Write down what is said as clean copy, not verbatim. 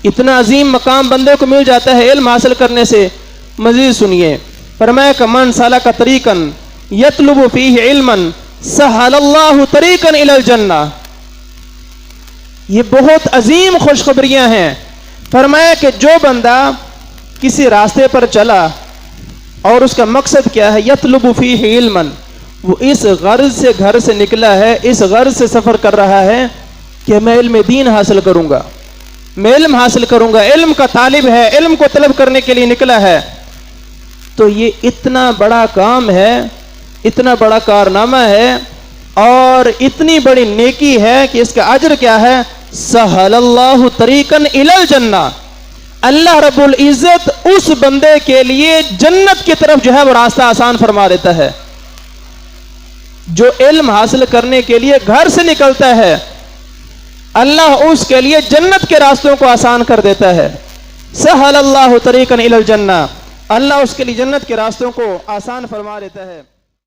कितना अजीम मकाम बंदे को मिल जाता है इल्म हासिल करने से। मजीद सुनिए, फरमाया कि मन सलका तरीकन यतलुबु फीहि इल्मन सहलल्लाहु तरीकन इलल जन्ना। ये बहुत अजीम खुशखबरियां हैं। फरमाया कि जो बंदा किसी रास्ते पर चला और उसका मकसद क्या है, यतलुबु फीहि इल्मन, वो इस गर्ज से घर से निकला है, इस गर्ज से सफर कर रहा है कि मैं इल्म दीन हासिल करूंगा, मैं इल्म हासिल करूंगा, इल्म का तालिब है, इल्म को तलब करने के लिए निकला है, तो ये इतना बड़ा काम है, इतना बड़ा कारनामा है और इतनी बड़ी नेकी है कि इसका अजर क्या है, सहलल्लाहु तरीकन इलल जन्ना। अल्लाह रब्बुल इज्जत उस बंदे के लिए जन्नत की तरफ जो है वो रास्ता आसान फरमा देता है। जो इल्म हासिल करने के लिए घर से निकलता है, अल्लाह उसके लिए जन्नत के रास्तों को आसान कर देता है। सहलल्लाहु तरीकन इलल जन्ना, अल्लाह उसके लिए जन्नत के रास्तों को आसान फरमा देता है।